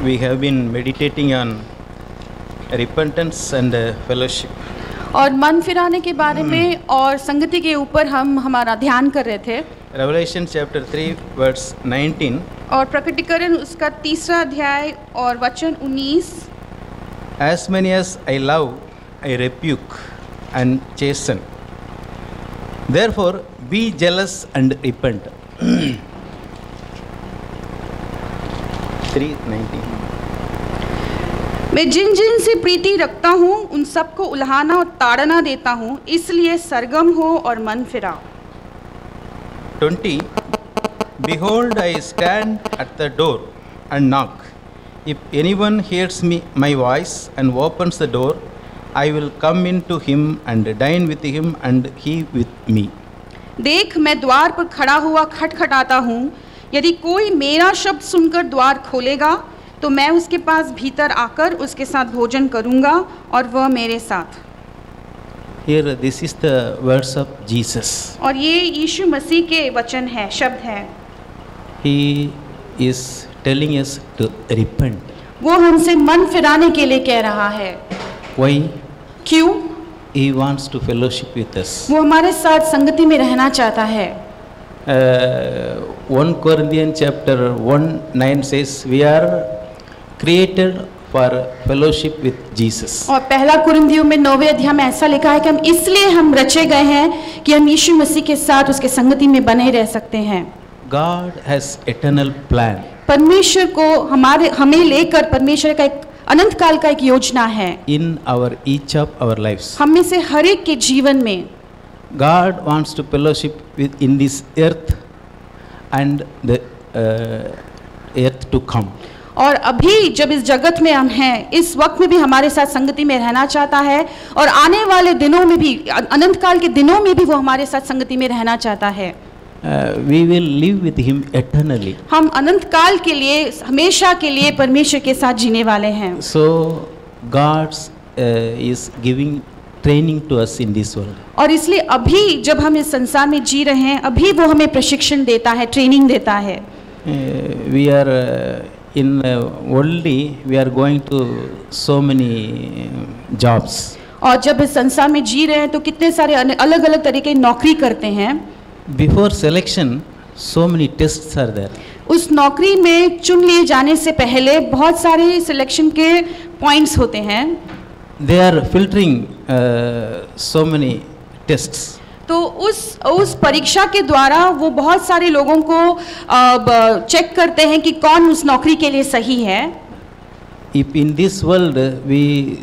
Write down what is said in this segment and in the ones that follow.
we have been meditating on repentance and fellowship. और मन फिराने के बारे में और संगति के ऊपर हम हमारा ध्यान कर रहे थे. Revelation chapter 3 verse 19. और प्रकटीकरण उसका 3 अध्याय और वचन 19. As many as I love, I rebuke and chasten. Therefore, be jealous and repent. 3:19. मैं जिन जिन से प्रीति रखता हूँ उन सबको उल्हाना और ताड़ना देता हूँ, इसलिए सरगम हो और मन फिराओ. 20. Behold, I stand at the door and knock. If anyone hears my voice and opens the door, I will come in to him and dine with him and he with me. देख, मैं द्वार पर खड़ा हुआ खटखटाता हूँ. यदि कोई मेरा शब्द सुनकर द्वार खोलेगा तो मैं उसके पास भीतर आकर उसके साथ भोजन करूँगा और वह मेरे साथ. Here, this is the words of Jesus. और ये यीशु मसीह के वचन है, शब्द है. He is telling us to repent. वो हमसे मन फिराने के लिए कह रहा है. Why? क्यों? He wants to fellowship with us. वो हमारे साथ संगति में रहना चाहता है. 1 Corinthians chapter 1:9 says we are created for fellowship with Jesus. और पहला कुरिन्थियों में 9वें अध्याय में ऐसा लिखा है कि हम रचे गए हैं कि हम यीशु मसीह के साथ उसके संगति में बने रह सकते हैं. God has eternal plan. परमेश्वर को हमें लेकर परमेश्वर का एक अनंत काल का एक योजना है. In each of our lives. हम में से हर एक के जीवन में God wants to fellowship in this earth and the earth to come. और अभी जब इस जगत में हम हैं, इस वक्त में भी हमारे साथ संगति में रहना चाहता है और आने वाले दिनों में भी, अनंत काल के दिनों में भी वो हमारे साथ संगति में रहना चाहता है. We will live with him eternally. हम अनंत काल के लिए, हमेशा के लिए परमेश्वर के साथ जीने वाले हैं. So God is giving training to us in this world. और इसलिए अभी जब हम इस संसार में जी रहे हैं, अभी वो हमें प्रशिक्षण देता है, ट्रेनिंग देता है. We are in worldly, we are going to so many jobs. और जब इस संसार में जी रहे हैं तो कितने सारे अलग अलग तरीके की नौकरी करते हैं. Before selection, so many tests are there. उस नौकरी में चुन लिए जाने से पहले बहुत सारे सिलेक्शन के पॉइंट्स होते हैं. They are filtering so many tests. तो उस परीक्षा के द्वारा वो बहुत सारे लोगों को चेक करते हैं कि कौन उस नौकरी के लिए सही है. If in this world we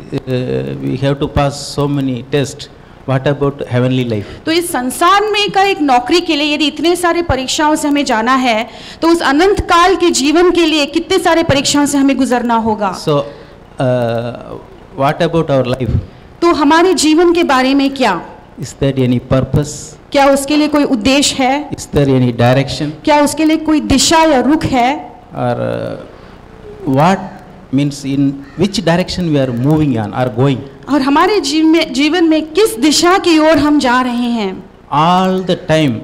have to pass so many tests, what about heavenly life? तो इस संसार में का एक नौकरी के लिए यदि इतने सारे परीक्षाओं से हमें जाना है तो उस अनंत काल के जीवन के लिए कितने सारे परीक्षाओं से हमें गुजरना होगा. So what about our life? तो हमारे जीवन के बारे में क्या? Is there any purpose? क्या उसके लिए कोई उद्देश्य है? Is there any direction? क्या उसके लिए कोई दिशा या रुख है? Or what means in which direction we are moving on or going? और हमारे जीवन में किस दिशा की ओर हम जा रहे हैं? All the time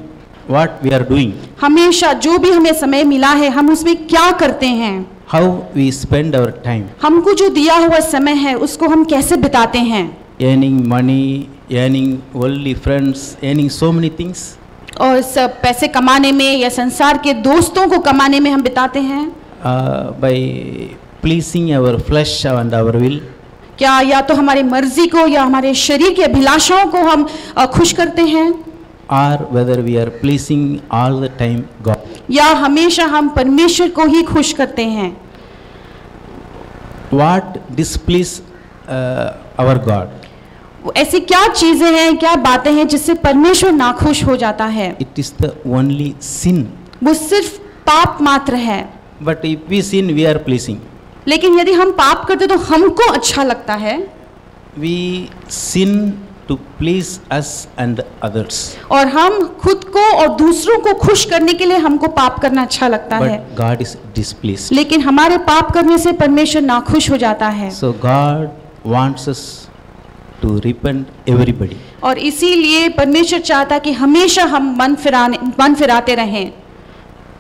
what we are doing? हमेशा जो भी हमें समय मिला है हम उसमें क्या करते हैं? How we spend our time? हमको जो दिया हुआ समय है उसको हम कैसे बिताते हैं? Earning money, earning worldly friends, earning so many things. और सब पैसे कमाने में या संसार के दोस्तों को कमाने में हम बिताते हैं. By pleasing our flesh and our will. क्या या तो हमारी मर्जी को या हमारे शरीर की अभिलाषाओं को हम खुश करते हैं? Or whether we are pleasing all the time God. या हमेशा हम परमेश्वर को ही खुश करते हैं? What displease our God? ऐसी क्या चीजें हैं, क्या बातें हैं जिससे परमेश्वर नाखुश हो जाता है? It is the only sin. वो सिर्फ पाप मात्र है. But if we sin, we are pleasing. लेकिन यदि हम पाप करते तो हमको अच्छा लगता है. We sin to please us and others. और हम खुद को और दूसरों को खुश करने के लिए हमको पाप करना अच्छा लगता है. But God is displeased. लेकिन हमारे पाप करने से परमेश्वर नाखुश हो जाता है. So God wants us to repent everybody. और इसीलिए परमेश्वर चाहता कि हमेशा हम मन फिराते रहें.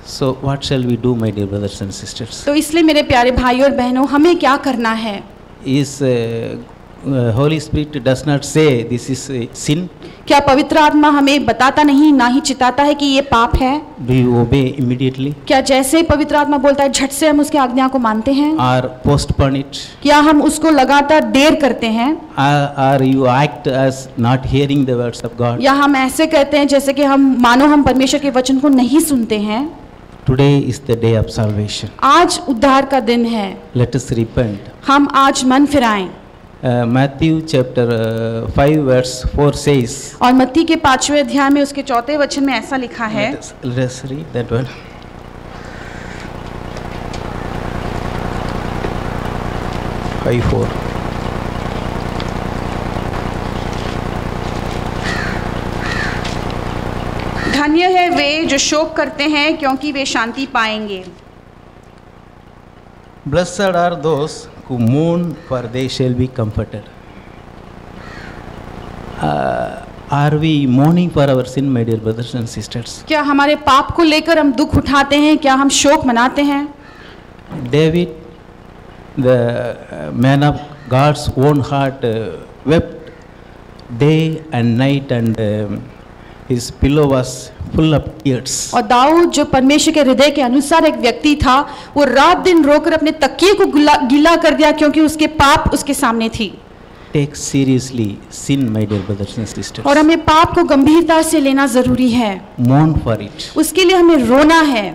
So what shall we do, my dear brothers and sisters? तो इसलिए मेरे प्यारे भाई और बहनों, हमें क्या करना है? Is Holy Spirit does not say this is sin? क्या पवित्र आत्मा हमें बताता नहीं, ना ही चिताता है कि ये पाप है? Do you obey immediately? क्या जैसे पवित्र आत्मा बोलता है झट से हम उसकी आज्ञा को मानते हैं? Or postpone it? क्या हम उसको लगातार देर करते हैं? Or you act as not hearing the words of God? या हम ऐसे कहते हैं जैसे कि हम परमेश्वर के वचन को नहीं सुनते हैं? Today is the day of salvation. आज उद्धार का दिन है। Let us repent. हम आज मन फिराएं। Matthew chapter 5 verse 4 says. और मत्ती के 5वें अध्याय में उसके 4 वचन में ऐसा लिखा है। Let us read that one. Five, 4. धन्य है वे जो शोक करते हैं, क्योंकि वे शांति पाएंगे। Blessed are those who mourn, for they shall be comforted. Are we mourning for our sin, my dear brothers and sisters? क्या हमारे पाप को लेकर हम दुख उठाते हैं? क्या हम शोक मनाते हैं? David, the man of God's own heart, wept day and night, and his pillow was full of tears. और दाऊद जो परमेश्वर के हृदय के अनुसार एक व्यक्ति था, वो रात दिन रोकर अपने तकिए को गीला कर दिया, क्योंकि उसके पाप उसके सामने थी। Take seriously sin, my dear brothers and sisters. और हमें पाप को गंभीरता से लेना जरूरी है। Mourn for it. उसके लिए हमें रोना है।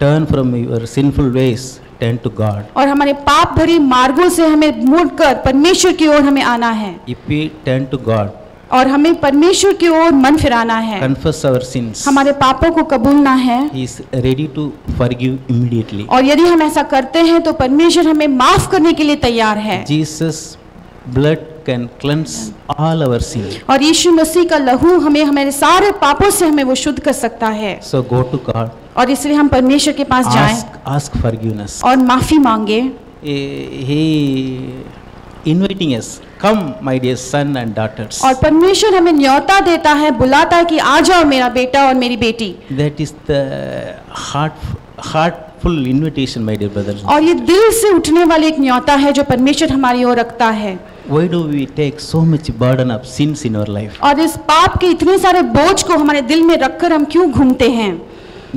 Turn from your sinful ways, turn to God. और हमारे पाप भरी मार्गों से हमें मुड़कर परमेश्वर की ओर हमें आना है। If we turn to God, और हमें परमेश्वर की ओर मन फिराना है। confess our sins, हमारे पापों को कबूलना है। He is ready to forgive immediately. और यदि हम ऐसा करते हैं तो परमेश्वर हमें माफ करने के लिए तैयार है। Jesus' blood can cleanse all our sin. और यीशु मसीह का लहू हमें हमारे सारे पापों से हमें वो शुद्ध कर सकता है। So go to God. और इसलिए हम परमेश्वर के पास जाएं Ask forgiveness. और माफी मांगे। He inviting us, come my dear son and daughters. और परमेश्वर हमें न्योता देता है, बुलाता है कि आ जाओ मेरा बेटा और मेरी बेटी। That is the heartful invitation, my dear brothers. और ये दिल से उठने वाली एक न्योता है जो परमेश्वर हमारी ओर रखता है। Why do we take so much burden of sins in our life? और इस पाप के इतने सारे बोझ को हमारे दिल में रखकर हम क्यों घूमते हैं?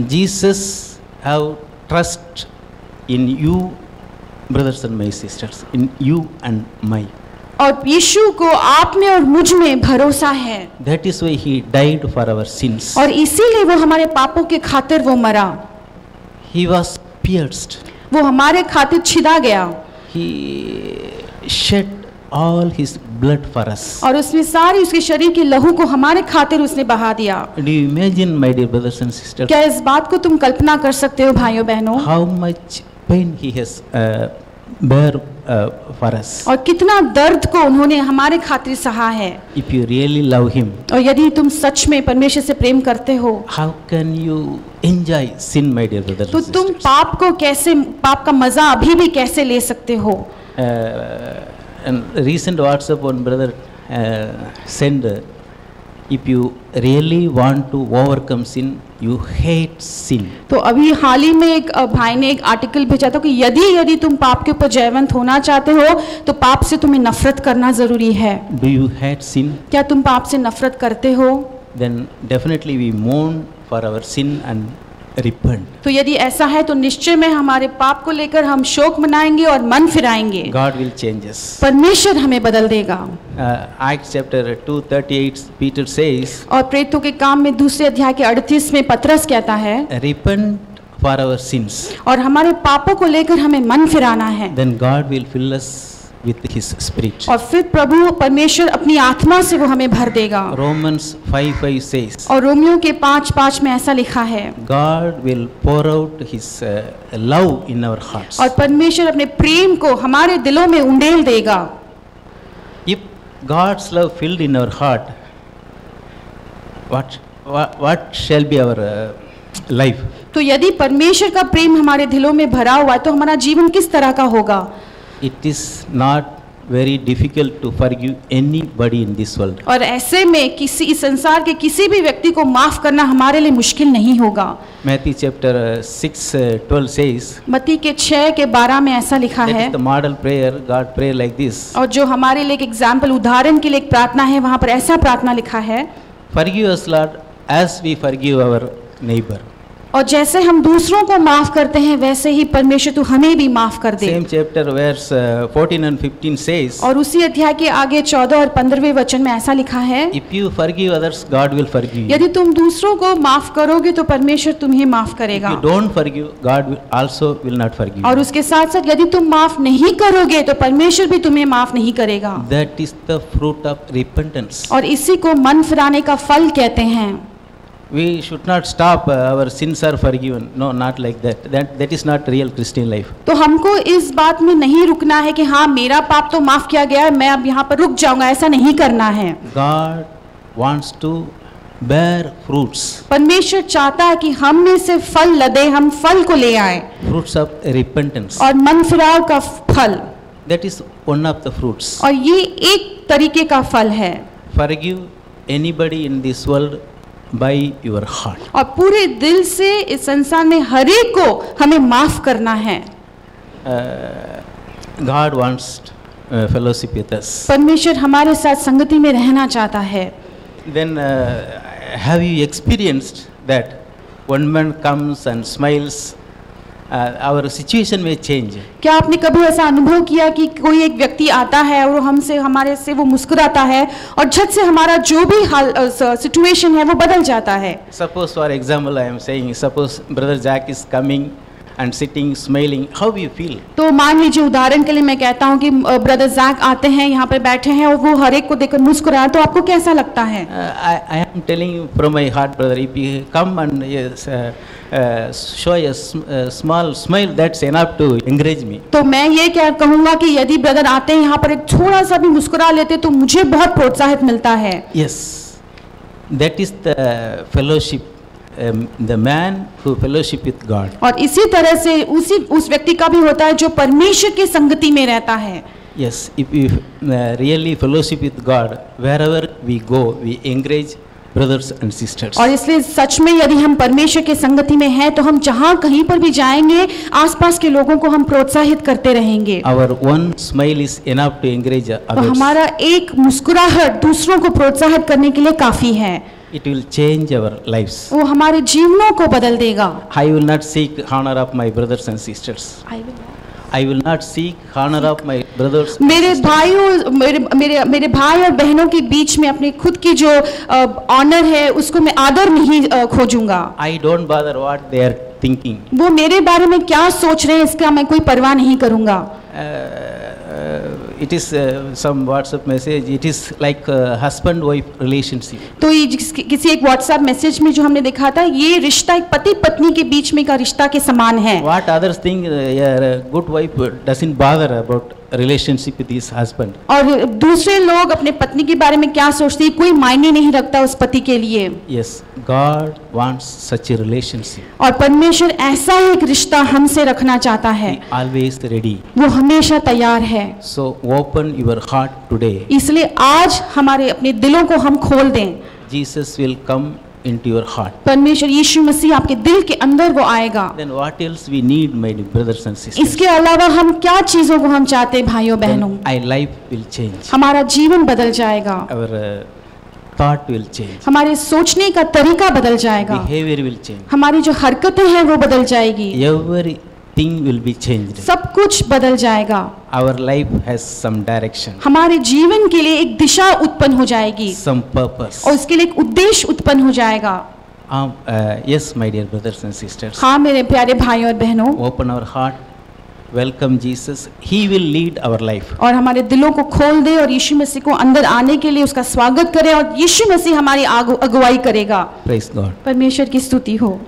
Jesus have trust in you, brothers and my sisters, in you and my. और यीशु को आप में और मुझ में भरोसा है। That is why he died for our sins. और इसीलिए वो हमारे पापों के खातिर वो मरा। He was pierced. वो हमारे खातिर छिदा गया। He shed all his blood for us. और उसने सारी उसके शरीर के लहू को हमारे खातिर उसने बहा दिया। Do you imagine, my dear brothers and sisters? क्या इस बात को तुम कल्पना कर सकते हो भाइयों बहनों? How much pain he has bear for us. और कितना दर्द को उन्होंने हमारे खातिर सहा है। If you really love him, और यदि तुम सच में परमेश्वर से प्रेम करते हो, how can you enjoy sin, my dear brothers तो and तुम sisters? पाप का मजा अभी भी कैसे ले सकते हो? And recent WhatsApp one brother sent, if you really want to overcome sin, you hate sin. तो अभी हाल ही में एक भाई ने एक आर्टिकल भेजा था कि यदि तुम पाप के ऊपर जयवंत होना चाहते हो तो पाप से तुम्हें नफरत करना जरूरी है। Do you hate sin? क्या तुम पाप से नफरत करते हो? Then definitely we mourn for our sin and repent. तो यदि ऐसा है तो निश्चय में हमारे पाप को लेकर हम शोक मनाएंगे और मन फिराएंगे। God will change us. परमेश्वर हमें बदल देगा। Acts chapter 2:38 Peter says, और प्रेरितों के काम में 2 अध्याय के 38 में पतरस कहता है, repent for our sins. और हमारे पापों को लेकर हमें मन फिराना है। Then God will fill us with his spirit. और फिर प्रभु परमेश्वर अपनी आत्मा से वो हमें भर देगा। Romans 5:5 says, और रोमियो के 5:5 में ऐसा लिखा है, God will pour out his love in our hearts. और परमेश्वर अपने प्रेम को हमारे दिलों में उंडेल देगा। If God's love filled in our heart, what shall be our life? तो यदि परमेश्वर का प्रेम हमारे दिलों में भरा हुआ है तो हमारा जीवन किस तरह का होगा? It is not very difficult to forgive anybody in this world. और ऐसे में किसी इस संसार के किसी भी व्यक्ति को माफ करना हमारे लिए मुश्किल नहीं होगा। Matthew chapter 6:12 says, मत्ती के 6 के 12 में ऐसा लिखा that है, is the model prayer. God pray like this. और जो हमारे लिए एक एग्जाम्पल उदाहरण के लिए एक प्रार्थना है, वहाँ पर ऐसा प्रार्थना लिखा है, Forgive us, Lord, as we forgive our neighbor. और जैसे हम दूसरों को माफ करते हैं वैसे ही परमेश्वर तू हमें भी माफ कर दे। Same chapter verse 14 and 15 says, और उसी अध्याय के आगे 14 और 15वें वचन में ऐसा लिखा है, if you forgive others, God will forgive you. यदि तुम दूसरों को माफ करोगे तो परमेश्वर तुम्हें माफ If करेगा। you don't forgive, God also will not forgive और you. उसके साथ साथ यदि तुम माफ नहीं करोगे तो परमेश्वर भी तुम्हें माफ नहीं करेगा। That is the fruit of repentance. और इसी को मन फिराने का फल कहते हैं। We should not stop our sins are forgiven. No, not like that. That is not real Christian life. तो हमको इस बात में नहीं रुकना है कि हाँ मेरा पाप तो माफ किया गया है, मैं अब यहाँ पर रुक जाऊंगा, ऐसा नहीं करना है। God wants to bear fruits. परमेश्वर चाहता है कि हम में से फल लदे, हम फल को ले आए, Fruits of repentance. और मन फिराव का फल, That is one of the fruits. और ये एक तरीके का फल है। Forgive anybody in this world by your heart. और पूरे दिल से इस संसार में हर एक को हमें माफ करना है। God wants fellowship with us. परमेश्वर हमारे साथ संगति में रहना चाहता है। Then have you experienced that one man comes and smiles, our situation may change. क्या आपने कभी ऐसा अनुभव किया कि कोई एक व्यक्ति आता है और हमसे हमारे से वो मुस्कुराता है और झट से हमारा जो भी हाल सिचुएशन है वो बदल जाता है। Suppose for example I am saying, suppose brother Jack is coming and sitting smiling, how you feel? तो मान लीजिए उदाहरण के लिए मैं कहता हूँ कि ब्रदर जैक आते हैं, यहाँ पे बैठे हैं और वो हर एक को देखकर मुस्कुराए, तो आपको कैसा लगता है? I am telling you from my heart, brother, if you come and yes, show a small smile, that's enough to encourage me. तो मैं ये क्या कहूँगा कि यदि ब्रदर आते हैं यहाँ पर एक थोड़ा सा भी मुस्कुरा लेते तो मुझे बहुत प्रोत्साहित मिलता है। Yes, that is the fellowship, the man who fellowship with God. और इसी तरह से उस व्यक्ति का भी होता है जो परमेश्वर की संगति में रहता है। Yes, if we really fellowship with God, wherever we go, we encourage brothers and sisters. और इसलिए सच में यदि हम परमेश्वर के संगति में हैं तो हम जहाँ कहीं पर भी जाएंगे आसपास के लोगों को हम प्रोत्साहित करते रहेंगे। Our one smile is enough to encourage तो others. हमारा एक मुस्कुराहट दूसरों को प्रोत्साहित करने के लिए काफी है। It will change our lives. वो हमारे जीवनों को बदल देगा। I will not seek honor of my brothers and sisters. I will not seek honor of my brothers. मेरे भाइयों मेरे भाई और बहनों के बीच में अपने खुद की जो ऑनर है उसको मैं आदर नहीं खोजूंगा। I don't bother what they are thinking. वो मेरे बारे में क्या सोच रहे हैं इसका मैं कोई परवाह नहीं करूंगा। It is some WhatsApp message. It is like husband-wife relationship. तो ये किसी एक व्हाट्सएप मैसेज में जो हमने देखा था ये रिश्ता एक पति पत्नी के बीच में का रिश्ता के समान है। What others think, a good wife doesn't bother about relationship with his husband. और दूसरे लोग अपने पत्नी के बारे में क्या सोचते हैं कोई मायने नहीं रखता उस पति के लिए। Yes, God wants such a relationship. और परमेश्वर ऐसा एक रिश्ता हमसे रखना चाहता है। He always ready. वो हमेशा तैयार है। So open your heart today. इसलिए आज हमारे अपने दिलों को हम खोल दें। Jesus will come into your heart. परमेश्वर यीशु मसीह आपके दिल के अंदर वो आएगा। Then what else we need, my brothers and sisters? इसके अलावा हम क्या चीजों को हम चाहते हैं भाइयों बहनों? Then our life will change. हमारा जीवन बदल जाएगा। Our thought will change. हमारे सोचने का तरीका बदल जाएगा। Behavior will change. हमारी जो हरकतें हैं वो बदल जाएगी। Everything will be changed. सब कुछ बदल जाएगा। Our life has some direction, हमारे जीवन के लिए एक दिशा उत्पन्न हो जाएगी some purpose. और उसके लिए एक उद्देश्य उत्पन्न हो जाएगा। Yes, my dear brothers and sisters. हाँ मेरे प्यारे भाइयों और बहनों, Open our heart. Welcome Jesus. He will lead our life. और हमारे दिलों को खोल दे और यीशु मसीह को अंदर आने के लिए उसका स्वागत करें और यीशु मसीह हमारी अगुवाई करेगा। Praise God. परमेश्वर की स्तुति हो।